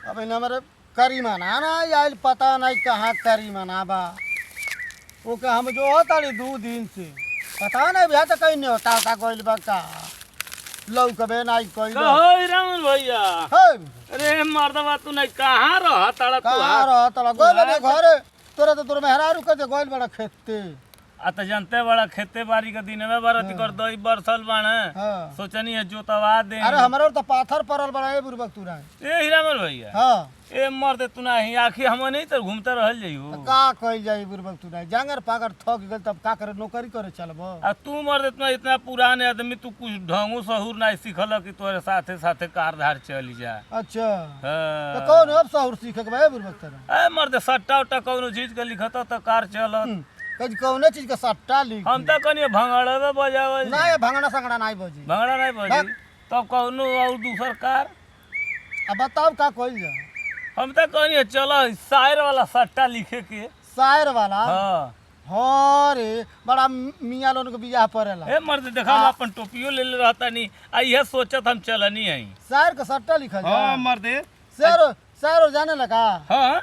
अब इन हमारे करीमाना ना आयल पता नहीं कहाँ करीमाना बा ओके हम जो होता 2 दिन से पता नहीं भैया तो कहीं नहीं होता कोई बा का लौकबे नहीं कोई कहो रामन भैया हे अरे मर्दवा तू नहीं कहाँ रह तड़ा तू कहाँ रह तला गोल ने घरे तोरा तो तोर मेहरारू के गोल बड़ा खेते आ तो जनते बड़ा खेते बाड़ी के दिन में बरती कर दई बरसल बाणे हाँ। सोचनी है जोतवा दे अरे हमारे तो पाथर परल बड़ा है बुरबक तू रहा ए हीरामन भैया हाँ ए मर्द तू नहीं आखी हम नहीं तो घूमते रहल जइयो का कइल जाई बुरबक तू रहा जांगर पागर थक गल तब का करे नौकरी करे चलबो आ तू मर्द इतना पुराने आदमी तू कुछ ढंगो सहूर नहीं सीखल कि तोरे साथे साथे कारधार चली जा अच्छा तो हाँ। कौन अब सहूर सीखे के भाई बुरबक तेरा ए मर्द सट्टा उट्टा कौनो चीज के लिखत तो कार चलत कज कौने चीज का सट्टा लिख हम तो कनी भंगड़े बजावल ना ये भंगड़ा संगड़ा नहीं बजी भंगड़ा नहीं बजी तब कौनो और दूसर कार अब बताओ का कइल जा हम तो कनी चलो शायर वाला सट्टा लिखे के शायर वाला हाँ हाँ रे बड़ा मियाँ लोगन के बियाह पड़ेला ए मर्द देखा हम अपन टोपियो ले ले रहता नहीं आ यह सोचत हम चलनी आई शायर का सट्टा लिखल जा हाँ मर्दे शायर शायर जाने लगा हाँ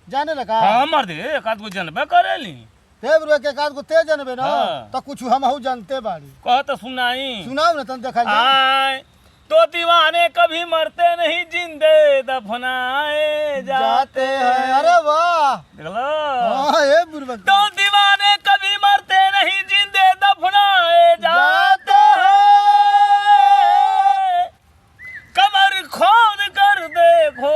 जाने लगा हाँ मर्दे एक आध गो जनबे करेली ते बुरबक के एकाध को ते जानबे ना हाँ। तो कुछ हम हूँ जानते बाड़ी कह तो सुनाई सुनाओ ना तन देखा जा आए तो दीवाने कभी मरते नहीं जिंदे दफनाए जाते हैं अरे वाह देख लो हाँ ये बुरबक तो दीवाने कभी मरते नहीं जिंदे दफनाए जाते हैं कमर खोद कर देखो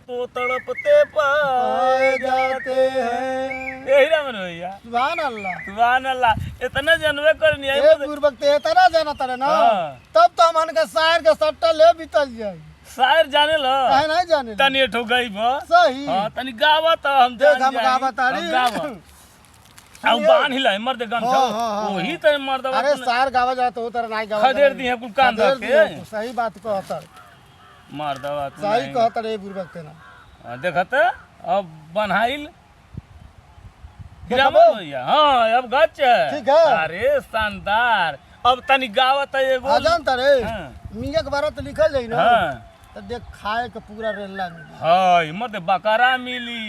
तो तड़पते पाए जाते हैं यही रामन भैया सुभान अल्लाह सुभान अल्लाह इतना जनवे करनी ए है बुरबक ते इतना जाना तारे ना हाँ। तब तो हमन के शायर के सट्टा ले बीतल जाई शायर जाने लो काहे नहीं जाने ला? तनी ठो गई बा सही हाँ तनी गावा तो हम देख जान हम जाई। गावत तारी हम गावा अब बांध हिला मर्द गमछा हाँ, हाँ, हाँ। वही तो मर्द अरे शायर गावा जात हो तर नहीं गावा खदेड़ दी है कुल कान खदेड़ धर दिया के तू, सही बात कहता मर्द सही कहता रे बुरबक ते ना देखत अब बनहाइल देखबो? हीरामन भैया हाँ अब गच ठीक है। अरे शानदार अब तनी गावत है एगो आ जानता रे हाँ। मियाँ के बारे तो लिखल जाई ना हाँ तो देख खाए के पूरा रेला मिली हाय मर्द बकरा मिली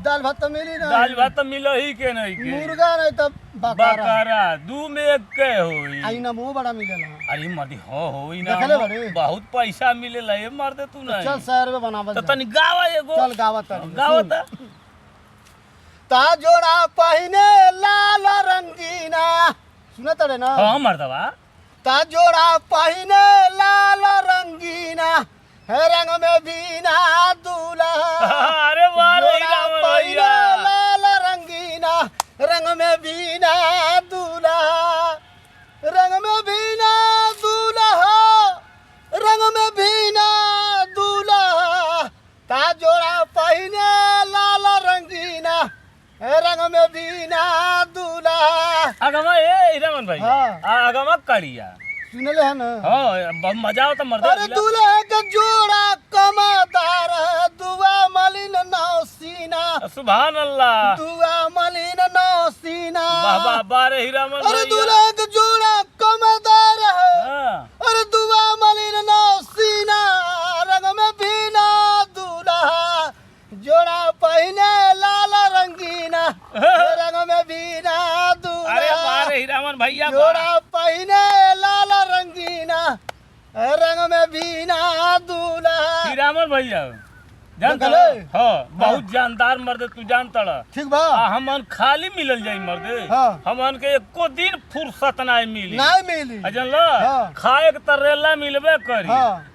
दाल भात तो मिली ना दाल भात तो मिलो ही के नहीं के मुर्गा नहीं तो बकरा बकरा दू में एक के होई आई ना मुंह बड़ा मिलेला अरे मर्दी हो होई ना देखले बड़े? बहुत पैसा मिलेला ये मर्दे तू नहीं चल शहर में बनावल तो जा। तनी गावा एगो चल गावत तारी गावत ता जोड़ा पहिने लाल रंगीना सुना तड़े ना हाँ मर्दवा ता जोड़ा पहिने लाल रंगीना है रंग में बीना दूल्हा अरे वाह रे जोड़ा हीरामन पहिने भैया लाल रंगीना रंग में बीना दूल्हा रंग में बीना दूल्हा रंग में बीना दूल्हा ता जोड़ा पहिने लाल रंगीना रंग में बीना दूल्हा अगमा ए हीरामन भैया हाँ। अगमा करिया सुनले है ना हाँ बहुत मजा आता मर्दे अरे दूल्हे के जोड़ा कमादार है दुआ मलिन नौसीना सुभान अल्लाह दुआ मलिन नौसीना वाह वाह वाह रे हीरामन अरे भैया दूल्हे के जोड़ा कमादार है हाँ अरे दुआ मलिन नौसीना रंग में बीना दूल्हा जोड़ा पहिने लाल रंगीना रंग में बीना अरे वाह दूल्हा रे हीरामन भैया वाह। जोड़ा पहिने लाल रंगीना रंग में बीना दूल्हा हीरामन भैया जानता देखले? हाँ बहुत जानदार मर्द तू जानता ठीक बा हमन खाली मिलल जाई मर्दे हाँ। हमन के एको दिन फुर्सत नहीं मिली नहीं मिली जानल हाँ। खाए के तरेला मिलबे करी हाँ।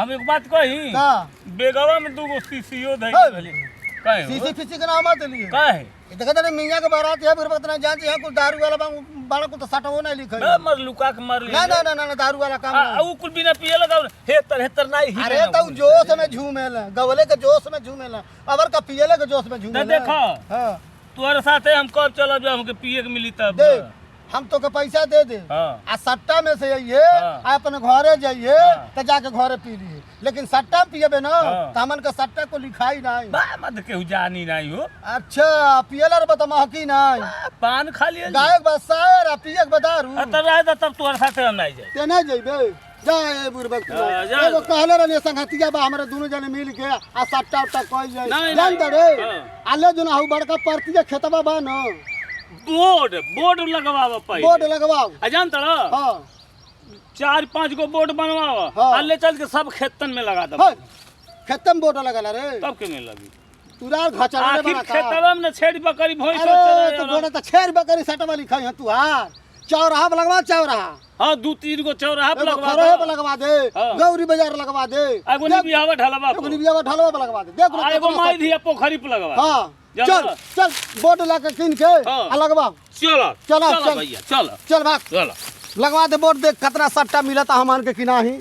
हम एक बात कही का बेगवा में दूगो सीसीओ धई हे। भेली कहे सीसी फिसी के नाम मत लिए कहे देखा तेरे मियाँ के बारात है फिर पता जानते हैं कुछ दारू वाला बाड़ा को तो सटवो नहीं लिखा मैं मर लुका के मर ना ना ना ना दारू वाला काम नहीं। ऊ कुल बिना पिए लगा हेतर नहीं ही अरे तो जोश में झूमेला गवले के जोश में झूमेला अबर का पियले के जोश में झूमेला देखो हाँ तोरे साथे हम कब चलब जब हमके पिए के मिली तब देख हम तो के पैसा दे दे हाँ आ सट्टा में से आइए हाँ। आ अपने घरे जाइए हाँ। तो जाके घरे पी लिए लेकिन सट्टा में पियबे ना हाँ। तो हमन के सट्टा को लिखाई नहीं बा मत केहू जानी नहीं हो अच्छा पियला रे बता महकी नहीं पान खा लिया गायक बसायर आ पियक बदारू तब रहे तब तोरे साथे हम नहीं जाए ते नहीं जइबे जाए बुरबक तू जा। एगो कहले रहनी संगतिया बा हमरे दोनों जने मिल के आ सट्टा उट्टा कइल जाए नहीं, जान नहीं। रे हाँ। आले जो ना हु बड़का परती के खेतबा बा न बोर्ड लगवावा पहिले बोर्ड लगवाओ आ जान तड़ा हां 4-5 गो बोर्ड बनवावा हाँ। आ ले चल के सब खेतन में लगा दब हां खेतम बोर्ड लगला रे तब के में लगी तुरार घचड़े आखिर बना का खेतवा में छेड़ी बकरी भैंस अरे तो गोड़ा त छेर बकरी सटवा लिखाई है तू हां चौराहा पे लगवा चौराहा हां 2-3 गो चौराहा पे एगो लगवा खरोहे पे लगवा दे हाँ। गौरी बाजार लगवा दे एगो निबियावा ढलवा एगो निबिया ढलवा पे लगवा दे देख आ एगो माई धिया पोखरी पे लगवा हां जा चल ना। चल बोर्ड ला के किन के हाँ। आ लगवा चलो चलो, चलो चल। भैया चलो चल भाग चलो लगवा दे बोर्ड देख कितना सट्टा मिलता हमन के कि नाही